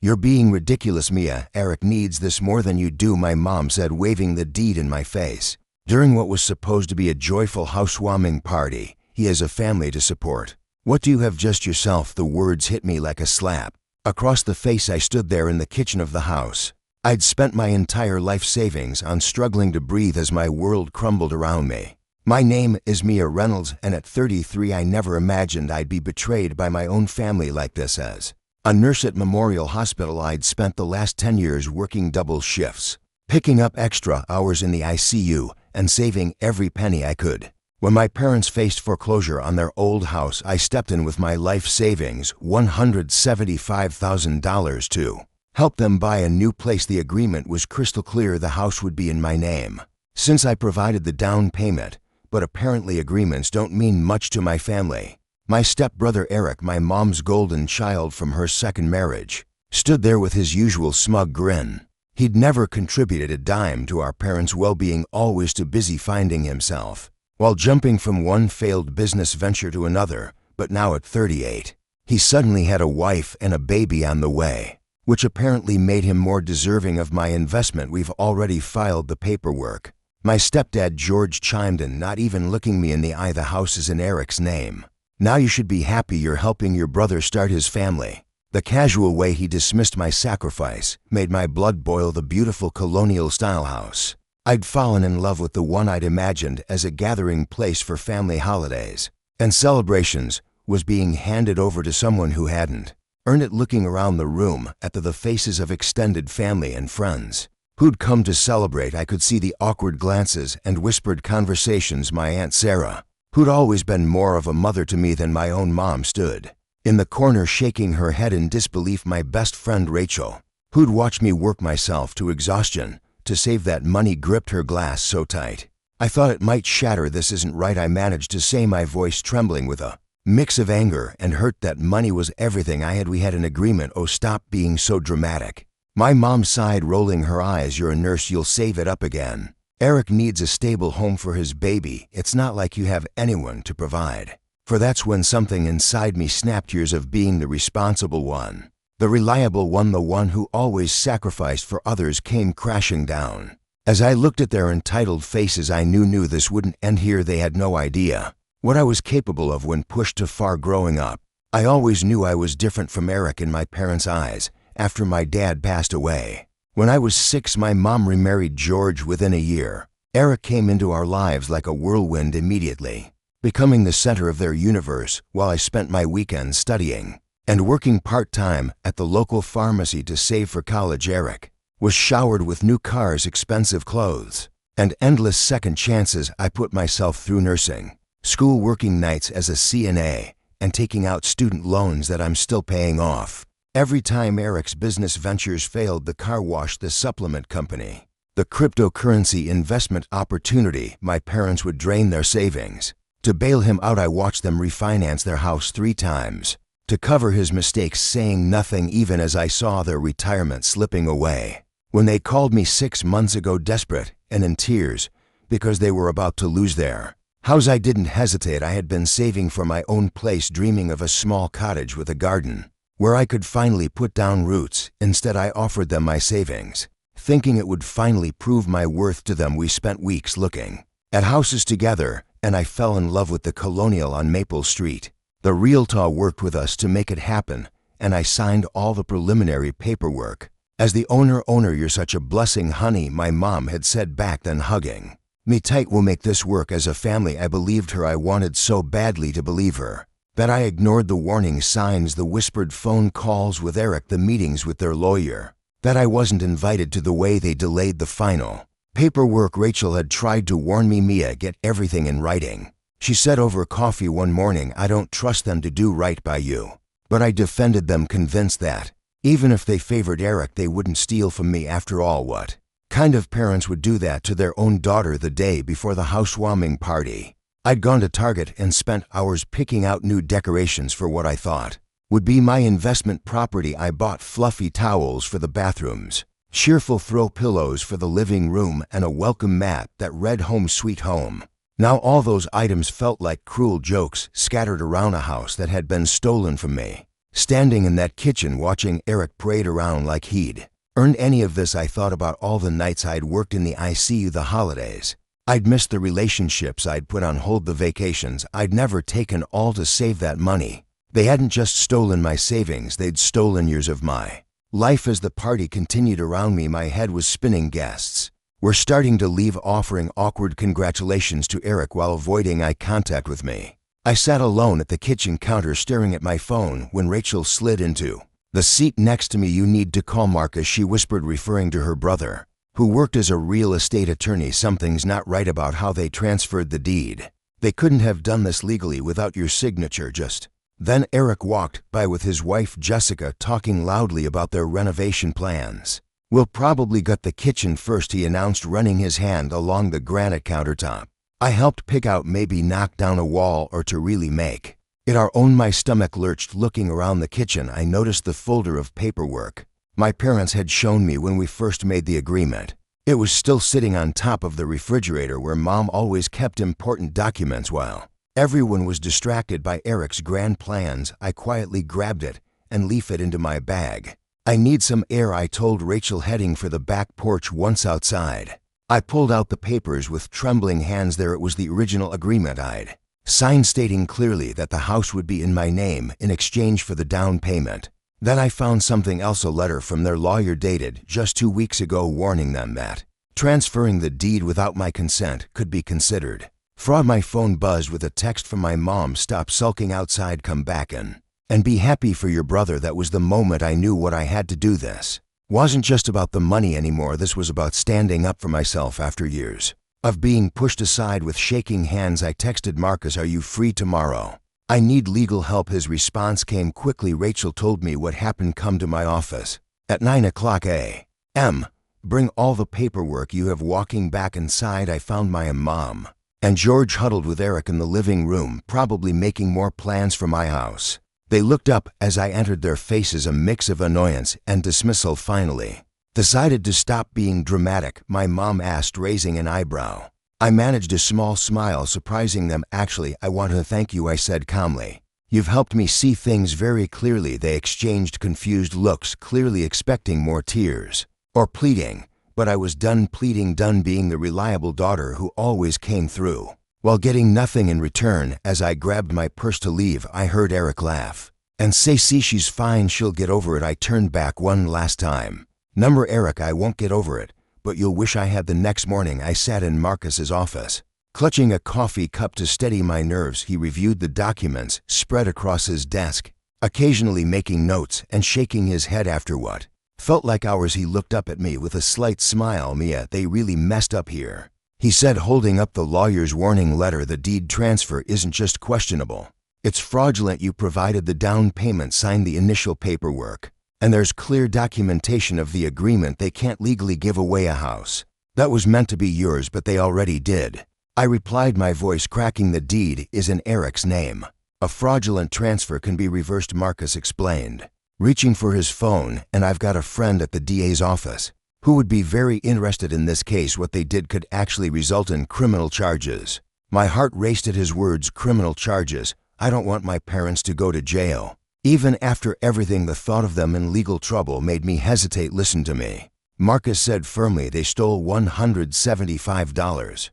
"You're being ridiculous, Mia. Eric needs this more than you do," my mom said, waving the deed in my face. "During what was supposed to be a joyful housewarming party, he has a family to support. What do you have just yourself?" The words hit me like a slap. Across the face, I stood there in the kitchen of the house. I'd spent my entire life savings on struggling to breathe as my world crumbled around me. "My name is Mia Reynolds, and at 33 I never imagined I'd be betrayed by my own family like this." As a nurse at Memorial Hospital, I'd spent the last 10 years working double shifts, picking up extra hours in the ICU and saving every penny I could. When my parents faced foreclosure on their old house, I stepped in with my life savings, $175,000, to help them buy a new place. The agreement was crystal clear: the house would be in my name, since I provided the down payment. But apparently agreements don't mean much to my family. My stepbrother Eric, my mom's golden child from her second marriage, stood there with his usual smug grin. He'd never contributed a dime to our parents' well-being, always too busy finding himself while jumping from one failed business venture to another. But now at 38, he suddenly had a wife and a baby on the way, which apparently made him more deserving of my investment. "We've already filed the paperwork," my stepdad George chimed in, not even looking me in the eye. "The house is in Eric's name. Now you should be happy you're helping your brother start his family." The casual way he dismissed my sacrifice made my blood boil. The beautiful colonial-style house I'd fallen in love with, the one I'd imagined as a gathering place for family holidays and celebrations, was being handed over to someone who hadn't earned it. Looking around the room at the faces of extended family and friends who'd come to celebrate, I could see the awkward glances and whispered conversations. My Aunt Sarah, who'd always been more of a mother to me than my own mom, stood in the corner shaking her head in disbelief. My best friend Rachel, who'd watched me work myself to exhaustion to save that money, gripped her glass so tight I thought it might shatter. "This isn't right," I managed to say, my voice trembling with a mix of anger and hurt. "That money was everything I had. We had an agreement." "Oh, stop being so dramatic." My mom sighed, rolling her eyes. "You're a nurse. You'll save it up again. Eric needs a stable home for his baby. It's not like you have anyone to provide for." That's when something inside me snapped. Years of being the responsible one, the reliable one, the one who always sacrificed for others, came crashing down. As I looked at their entitled faces, I knew this wouldn't end here. They had no idea what I was capable of when pushed too far. Growing up, I always knew I was different from Eric in my parents' eyes. After my dad passed away when I was 6, my mom remarried George. Within a year, Eric came into our lives like a whirlwind, immediately becoming the center of their universe, while I spent my weekends studying and working part-time at the local pharmacy to save for college. Eric was showered with new cars, expensive clothes, and endless second chances. I put myself through nursing school, working nights as a CNA, and taking out student loans that I'm still paying off. Every time Eric's business ventures failed, the car wash, the supplement company, the cryptocurrency investment opportunity, my parents would drain their savings to bail him out. I watched them refinance their house 3 times to cover his mistakes, saying nothing even as I saw their retirement slipping away. When they called me 6 months ago, desperate and in tears because they were about to lose their house, I didn't hesitate. I had been saving for my own place, dreaming of a small cottage with a garden where I could finally put down roots. Instead, I offered them my savings, thinking it would finally prove my worth to them. We spent weeks looking at houses together, and I fell in love with the Colonial on Maple Street. The realtor worked with us to make it happen, and I signed all the preliminary paperwork. As the owner, "You're such a blessing, honey," my mom had said back then, hugging me tight. "We'll make this work as a family." I believed her. I wanted so badly to believe her that I ignored the warning signs, the whispered phone calls with Eric, the meetings with their lawyer that I wasn't invited to, the way they delayed the final paperwork. Rachel had tried to warn me. "Mia, get everything in writing," she said over coffee one morning. "I don't trust them to do right by you." But I defended them, convinced that even if they favored Eric, they wouldn't steal from me. After all, what kind of parents would do that to their own daughter the day before the housewarming party? I'd gone to Target and spent hours picking out new decorations for what I thought would be my investment property. I bought fluffy towels for the bathrooms, cheerful throw pillows for the living room, and a welcome mat that read "Home Sweet Home." Now all those items felt like cruel jokes scattered around a house that had been stolen from me. Standing in that kitchen watching Eric parade around like he'd earned any of this, I thought about all the nights I'd worked in the ICU, the holidays I'd missed, the relationships I'd put on hold, the vacations I'd never taken, all to save that money. They hadn't just stolen my savings, they'd stolen years of my life. As the party continued around me, my head was spinning. Guests were starting to leave, offering awkward congratulations to Eric while avoiding eye contact with me. I sat alone at the kitchen counter staring at my phone when Rachel slid into the seat next to me. "You need to call Marcus," she whispered, referring to her brother, who worked as a real estate attorney. "Something's not right about how they transferred the deed. They couldn't have done this legally without your signature." Just then Eric walked by with his wife Jessica, talking loudly about their renovation plans. "We'll probably gut the kitchen first," he announced, running his hand along the granite countertop. "I helped pick out, maybe knock down a wall or to really make it our own." My stomach lurched. Looking around the kitchen, I noticed the folder of paperwork my parents had shown me when we first made the agreement. It was still sitting on top of the refrigerator where Mom always kept important documents while everyone was distracted by Eric's grand plans. I quietly grabbed it and leafed it into my bag. "I need some air," I told Rachel, heading for the back porch. Once outside, I pulled out the papers with trembling hands. There it was, the original agreement I'd signed, stating clearly that the house would be in my name in exchange for the down payment. Then I found something else, a letter from their lawyer dated just 2 weeks ago, warning them that transferring the deed without my consent could be considered fraud. My phone buzzed with a text from my mom: "Stop sulking outside, come back and be happy for your brother." That was the moment I knew what I had to do. This wasn't just about the money anymore. This was about standing up for myself after years of being pushed aside. With shaking hands, I texted Marcus, "Are you free tomorrow? I need legal help." His response came quickly: "Rachel told me what happened. Come to my office at 9 a.m. Bring all the paperwork you have." Walking back inside, I found my mom and George huddled with Eric in the living room, probably making more plans for my house. They looked up as I entered, their faces a mix of annoyance and dismissal. "Finally decided to stop being dramatic?" my mom asked, raising an eyebrow. I managed a small smile, surprising them. "Actually, I want to thank you," I said calmly. "You've helped me see things very clearly." They exchanged confused looks, clearly expecting more tears or pleading, but I was done pleading, done being the reliable daughter who always came through while getting nothing in return. As I grabbed my purse to leave, I heard Eric laugh and say, "See, she's fine, she'll get over it." I turned back one last time. "Number Eric, I won't get over it, but you'll wish I had." The next morning, I sat in Marcus's office, clutching a coffee cup to steady my nerves. He reviewed the documents spread across his desk, occasionally making notes and shaking his head. After what felt like hours, he looked up at me with a slight smile. "Mia, they really messed up here," he said, holding up the lawyer's warning letter. "The deed transfer isn't just questionable, it's fraudulent. You provided the down payment, signed the initial paperwork, and there's clear documentation of the agreement. They can't legally give away a house that was meant to be yours, but they already did." I replied, my voice cracking. "The deed is in Eric's name. A fraudulent transfer can be reversed," Marcus explained, reaching for his phone. "And I've got a friend at the DA's office who would be very interested in this case. What they did could actually result in criminal charges." My heart raced at his words. Criminal charges? I don't want my parents to go to jail. Even after everything, the thought of them in legal trouble made me hesitate. "Listen to me," Marcus said firmly. "They stole $175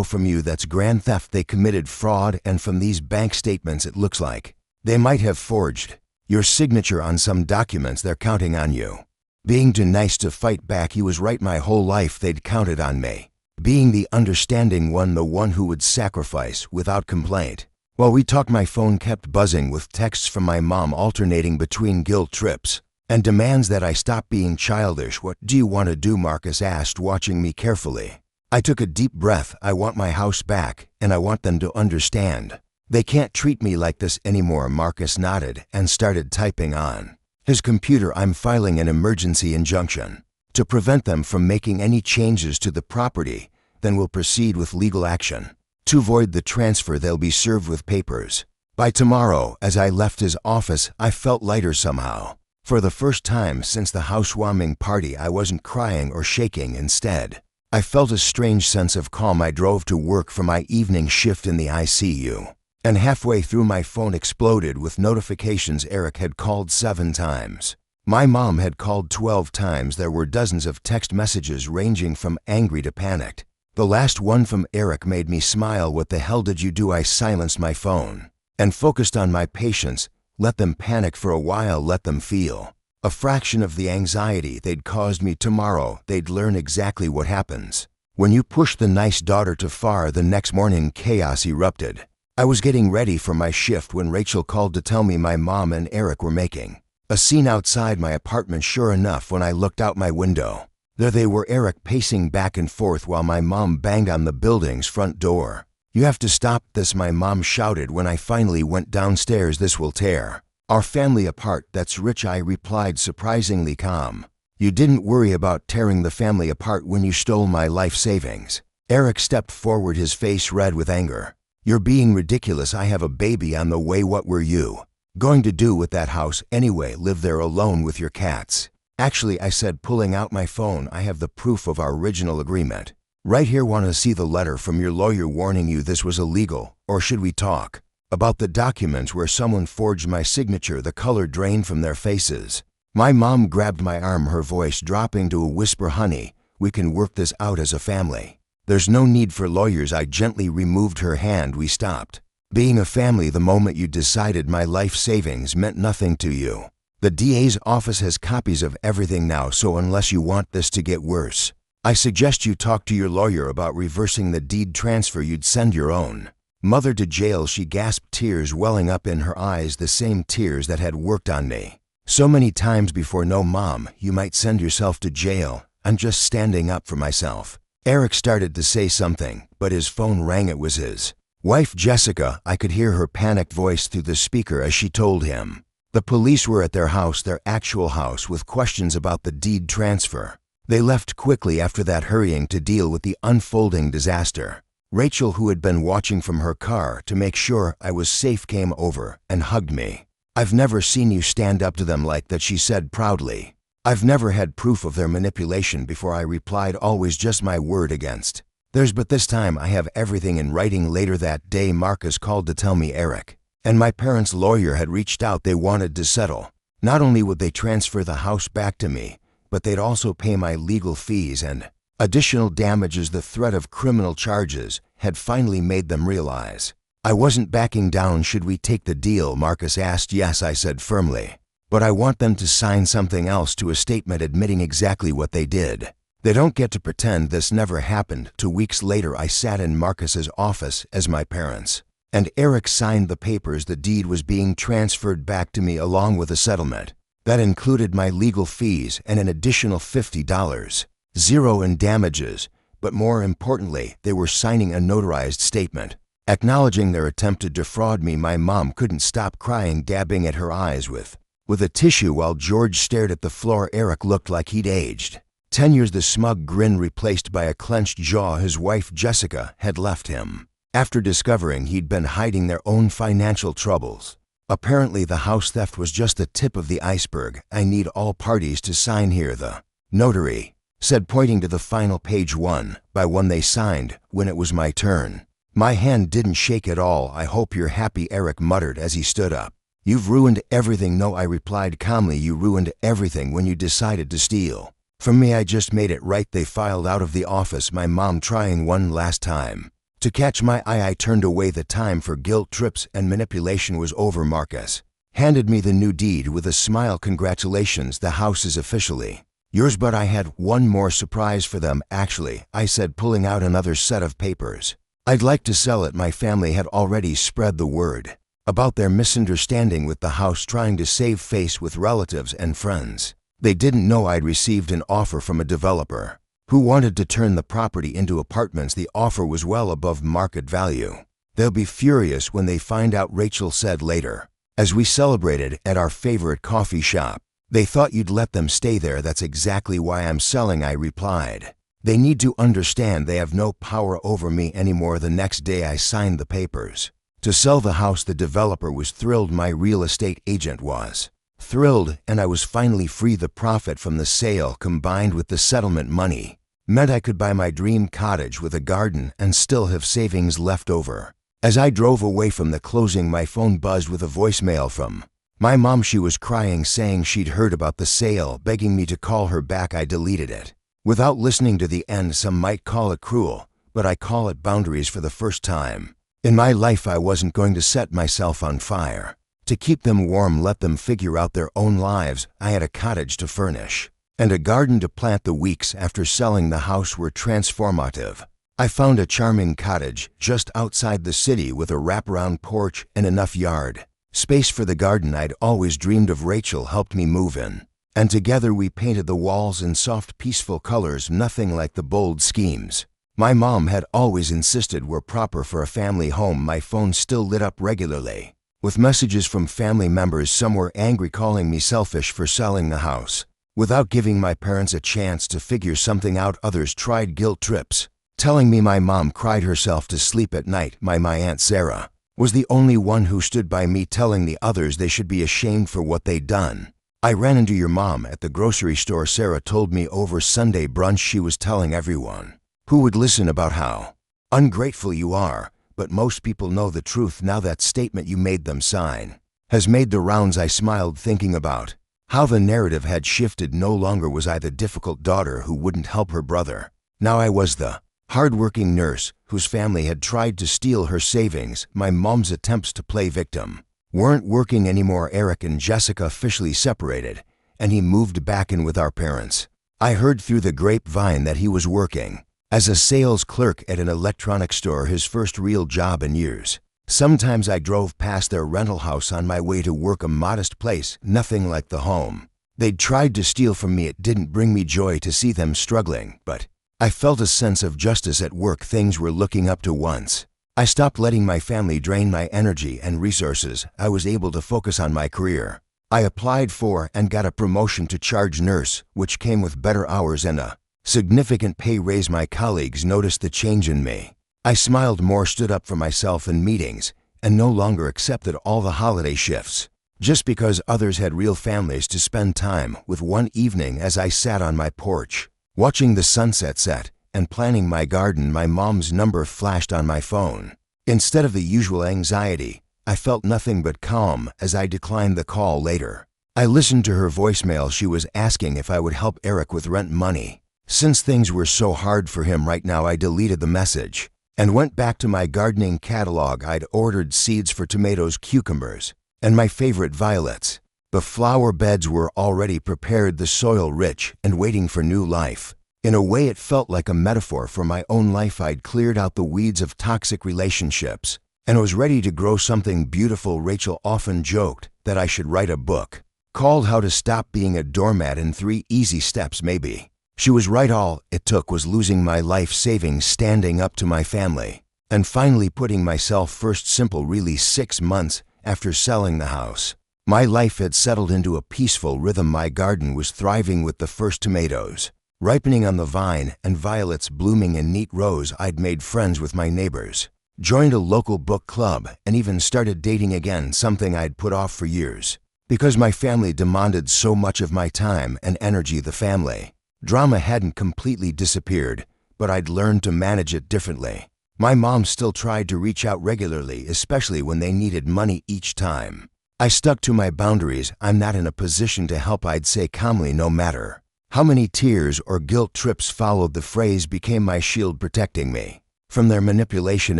from you. That's grand theft. They committed fraud, and from these bank statements it looks like they might have forged your signature on some documents. They're counting on you being too nice to fight back." He was right. My whole life they'd counted on me being the understanding one, the one who would sacrifice without complaint. While we talked, my phone kept buzzing with texts from my mom, alternating between guilt trips and demands that I stop being childish. "What do you want to do?" Marcus asked, watching me carefully. I took a deep breath. "I want my house back, and I want them to understand they can't treat me like this anymore." Marcus nodded and started typing on his computer. "I'm filing an emergency injunction to prevent them from making any changes to the property. Then we'll proceed with legal action to void the transfer. They'll be served with papers by tomorrow." As I left his office, I felt lighter somehow. For the first time since the housewarming party, I wasn't crying or shaking. Instead, I felt a strange sense of calm. I drove to work for my evening shift in the ICU. And halfway through my phone exploded with notifications. Eric had called 7 times. My mom had called 12 times. There were dozens of text messages ranging from angry to panicked. The last one from Eric made me smile. What the hell did you do? I silenced my phone and focused on my patients. Let them panic for a while. Let them feel a fraction of the anxiety they'd caused me. Tomorrow, they'd learn exactly what happens when you push the nice daughter too far. The next morning, chaos erupted. I was getting ready for my shift when Rachel called to tell me my mom and Eric were making a scene outside my apartment. Sure enough, when I looked out my window, there they were, Eric pacing back and forth while my mom banged on the building's front door. You have to stop this, my mom shouted when I finally went downstairs. This will tear our family apart. That's rich, I replied, surprisingly calm. You didn't worry about tearing the family apart when you stole my life savings. Eric stepped forward, his face red with anger. You're being ridiculous. I have a baby on the way. What were you going to do with that house anyway? Live there alone with your cats? Actually, I said, pulling out my phone, I have the proof of our original agreement right here. Want to see the letter from your lawyer warning you this was illegal? Or should we talk about the documents where someone forged my signature? The color drained from their faces. My mom grabbed my arm, her voice dropping to a whisper. Honey, we can work this out as a family. There's no need for lawyers. I gently removed her hand. We stopped being a family the moment you decided my life savings meant nothing to you. The DA's office has copies of everything now, so unless you want this to get worse, I suggest you talk to your lawyer about reversing the deed transfer. You'd send your own mother to jail. She gasped, tears welling up in her eyes, the same tears that had worked on me so many times before. No, Mom, you might send yourself to jail. I'm just standing up for myself. Eric started to say something, but his phone rang. It was his wife, Jessica. I could hear her panicked voice through the speaker as she told him the police were at their house, their actual house, with questions about the deed transfer. They left quickly after that, hurrying to deal with the unfolding disaster. Rachel, who had been watching from her car to make sure I was safe, came over and hugged me. I've never seen you stand up to them like that, she said proudly. I've never had proof of their manipulation before, I replied, always just my word against theirs, but this time I have everything in writing. Later that day, Marcus called to tell me Eric and my parents' lawyer had reached out. They wanted to settle. Not only would they transfer the house back to me, but they'd also pay my legal fees and additional damages. The threat of criminal charges had finally made them realize I wasn't backing down. Should we take the deal? Marcus asked. Yes, I said firmly. But I want them to sign something else, to a statement admitting exactly what they did. They don't get to pretend this never happened. 2 weeks later, I sat in Marcus's office as my parents and Eric signed the papers. The deed was being transferred back to me along with a settlement that included my legal fees and an additional $50, zero in damages. But more importantly, they were signing a notarized statement acknowledging their attempt to defraud me. My mom couldn't stop crying, dabbing at her eyes with a tissue while George stared at the floor. Eric looked like he'd aged 10 years, the smug grin replaced by a clenched jaw. His wife, Jessica, had left him after discovering he'd been hiding their own financial troubles. Apparently, the house theft was just the tip of the iceberg. I need all parties to sign here, the notary said, pointing to the final page. One by one they signed. When it was my turn, my hand didn't shake at all. I hope you're happy, Eric muttered as he stood up. You've ruined everything. No, I replied calmly. You ruined everything when you decided to steal from me. I just made it right. They filed out of the office, my mom trying one last time to catch my eye. I turned away. The time for guilt trips and manipulation was over. Marcus handed me the new deed with a smile. Congratulations, the house is officially yours. But I had one more surprise for them. Actually, I said, pulling out another set of papers. I'd like to sell it. My family had already spread the word about their misunderstanding with the house, trying to save face with relatives and friends. They didn't know I'd received an offer from a developer who wanted to turn the property into apartments. The offer was well above market value. They'll be furious when they find out, Rachel said later, as we celebrated at our favorite coffee shop. They thought you'd let them stay there. That's exactly why I'm selling, I replied. They need to understand they have no power over me anymore. The next day I signed the papers to sell the house. The developer was thrilled. My real estate agent was thrilled, and I was finally free. The profit from the sale, combined with the settlement money, meant I could buy my dream cottage with a garden and still have savings left over. As I drove away from the closing, my phone buzzed with a voicemail from my mom. She was crying, saying she'd heard about the sale, begging me to call her back. I deleted it. Without listening to the end. Some might call it cruel, but I call it boundaries. For the first time in my life, I wasn't going to set myself on fire. To keep them warm, let them figure out their own lives. I had a cottage to furnish and a garden to plant. The weeks after selling the house were transformative. I found a charming cottage just outside the city with a wraparound porch and enough yard space for the garden I'd always dreamed of. Rachel helped me move in, and together we painted the walls in soft, peaceful colors, nothing like the bold schemes my mom had always insisted were proper for a family home. My phone still lit up regularly with messages from family members. Some were angry, calling me selfish for selling the house without giving my parents a chance to figure something out. Others tried guilt trips, telling me my mom cried herself to sleep at night. My Aunt Sarah was the only one who stood by me, telling the others they should be ashamed for what they'd done. I ran into your mom at the grocery store, Sarah told me over Sunday brunch. She was telling everyone who would listen about how ungrateful you are, but most people know the truth now. That statement you made them sign has made the rounds. I smiled, thinking about how the narrative had shifted. No longer was I the difficult daughter who wouldn't help her brother. Now I was the hard-working nurse whose family had tried to steal her savings. My mom's attempts to play victim weren't working anymore. Eric and Jessica officially separated, and he moved back in with our parents. I heard through the grapevine that he was working as a sales clerk at an electronics store, his first real job in years. Sometimes I drove past their rental house on my way to work, a modest place, nothing like the home they'd tried to steal from me. It didn't bring me joy to see them struggling, but I felt a sense of justice at work. Things were looking up to once I stopped letting my family drain my energy and resources. I was able to focus on my career. I applied for and got a promotion to charge nurse, which came with better hours and a significant pay raise. My colleagues noticed the change in me. I smiled more, stood up for myself in meetings, and no longer accepted all the holiday shifts just because others had real families to spend time with. One evening, as I sat on my porch, watching the sunset set and planning my garden, my mom's number flashed on my phone. Instead of the usual anxiety, I felt nothing but calm as I declined the call. Later, I listened to her voicemail. She was asking if I would help Eric with rent money, since things were so hard for him right now. I deleted the message and went back to my gardening catalog. I'd ordered seeds for tomatoes, cucumbers, and my favorite violets. The flower beds were already prepared, the soil rich and waiting for new life. In a way, it felt like a metaphor for my own life. I'd cleared out the weeds of toxic relationships and was ready to grow something beautiful. Rachel often joked that I should write a book called How to Stop Being a Doormat in 3 Easy Steps. Maybe she was right. All it took was losing my life savings, standing up to my family, and finally putting myself first. Simple, really. 6 months after selling the house, my life had settled into a peaceful rhythm. My garden was thriving with the first tomatoes ripening on the vine and violets blooming in neat rows. I'd made friends with my neighbors, joined a local book club, and even started dating again, something I'd put off for years because my family demanded so much of my time and energy. The family drama hadn't completely disappeared, but I'd learned to manage it differently. My mom still tried to reach out regularly, especially when they needed money. Each time I stuck to my boundaries. I'm not in a position to help, I'd say calmly. No matter how many tears or guilt trips followed, the phrase became my shield, protecting me from their manipulation.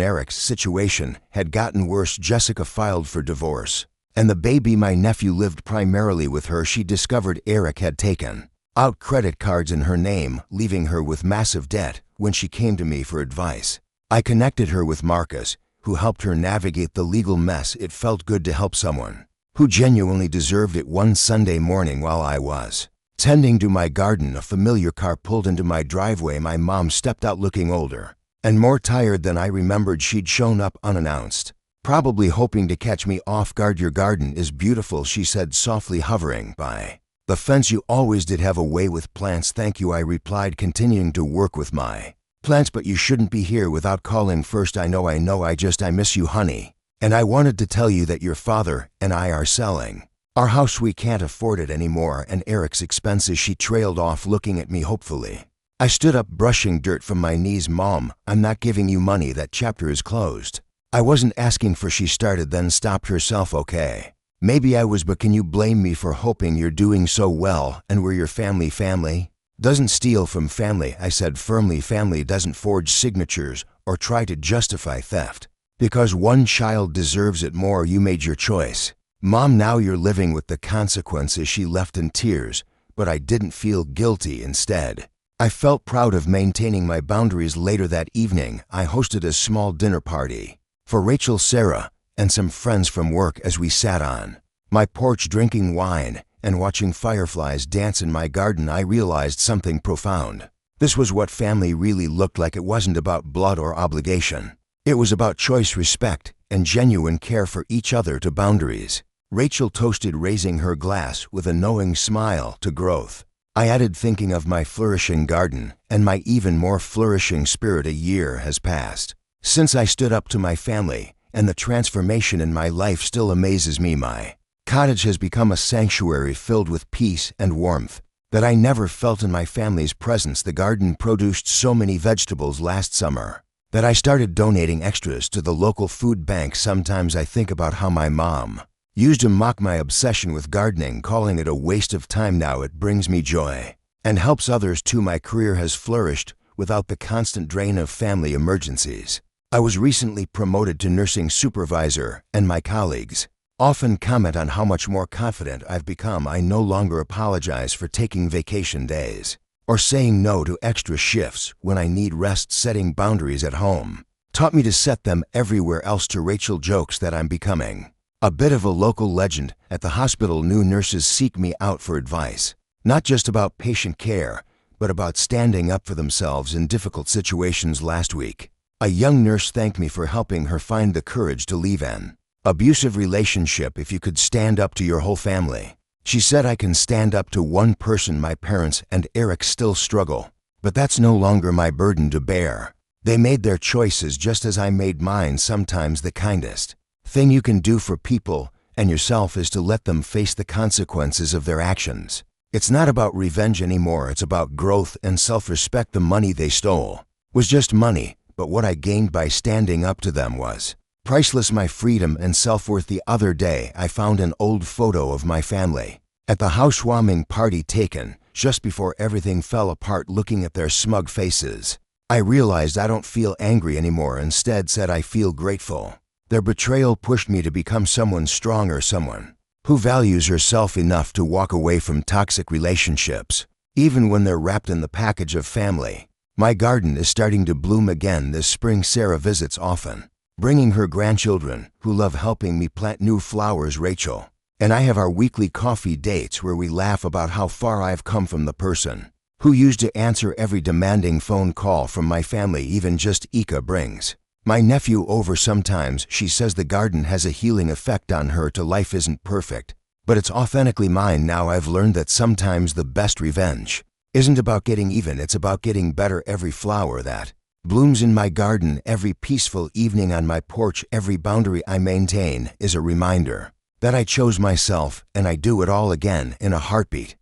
Eric's situation had gotten worse. Jessica filed for divorce, and the baby, my nephew, lived primarily with her. She discovered Eric had taken out credit cards in her name, leaving her with massive debt. When she came to me for advice, I connected her with Marcus, who helped her navigate the legal mess. It felt good to help someone who genuinely deserved it. One Sunday morning, while I was tending to my garden, a familiar car pulled into my driveway. My mom stepped out, looking older and more tired than I remembered. She'd shown up unannounced, probably hoping to catch me off guard. Your garden is beautiful, she said softly, hovering by the fence. You always did have a way with plants. Thank you, I replied, continuing to work with my plants. But you shouldn't be here without calling first. I know, I miss you, honey. And I wanted to tell you that your father and I are selling our house. We can't afford it anymore, and Eric's expenses. She trailed off, looking at me hopefully. I stood up, brushing dirt from my knees. Mom, I'm not giving you money. That chapter is closed. I wasn't asking for she started then stopped herself okay. Maybe I was, but can you blame me for hoping you're doing so well and we're your family? Doesn't steal from family, I said firmly. Family doesn't forge signatures or try to justify theft. Because one child deserves it more, you made your choice. Mom, now you're living with the consequences. She left in tears, but I didn't feel guilty. Instead, I felt proud of maintaining my boundaries. Later that evening, I hosted a small dinner party for Rachel, Sarah, and some friends from work. As we sat on my porch drinking wine and watching fireflies dance in my garden, I realized something profound. This was what family really looked like. It wasn't about blood or obligation. It was about choice, respect, and genuine care for each other. To boundaries, Rachel toasted, raising her glass with a knowing smile. To growth, I added, thinking of my flourishing garden and my even more flourishing spirit. A year has passed since I stood up to my family, and the transformation in my life still amazes me. My cottage has become a sanctuary filled with peace and warmth that I never felt in my family's presence. The garden produced so many vegetables last summer that I started donating extras to the local food bank. Sometimes I think about how my mom used to mock my obsession with gardening, calling it a waste of time. Now it brings me joy and helps others too. My career has flourished without the constant drain of family emergencies. I was recently promoted to nursing supervisor, and my colleagues often comment on how much more confident I've become. I no longer apologize for taking vacation days or saying no to extra shifts when I need rest. Setting boundaries at home taught me to set them everywhere else. To Rachel jokes that I'm becoming a bit of a local legend at the hospital. New nurses seek me out for advice, not just about patient care, but about standing up for themselves in difficult situations. Last week, a young nurse thanked me for helping her find the courage to leave an abusive relationship. If you could stand up to your whole family, she said, I can stand up to one person. My parents and Eric still struggle, but that's no longer my burden to bear. They made their choices just as I made mine. Sometimes the kindest thing you can do for people and yourself is to let them face the consequences of their actions. It's not about revenge anymore. It's about growth and self-respect. The money they stole was just money, but what I gained by standing up to them was priceless. My freedom and self-worth. The other day, I found an old photo of my family at the housewarming party, taken just before everything fell apart. Looking at their smug faces, I realized I don't feel angry anymore. Instead, said I feel grateful. Their betrayal pushed me to become someone stronger, someone who values herself enough to walk away from toxic relationships, even when they're wrapped in the package of family. My garden is starting to bloom again this spring. Sarah visits often, bringing her grandchildren who love helping me plant new flowers. Rachel and I have our weekly coffee dates where we laugh about how far I've come from the person who used to answer every demanding phone call from my family. Even just Ika brings my nephew over sometimes. She says the garden has a healing effect on her. To life isn't perfect, but it's authentically mine. Now I've learned that sometimes the best revenge isn't about getting even, it's about getting better. Every flower that blooms in my garden, every peaceful evening on my porch, every boundary I maintain is a reminder that I chose myself, and I do it all again in a heartbeat.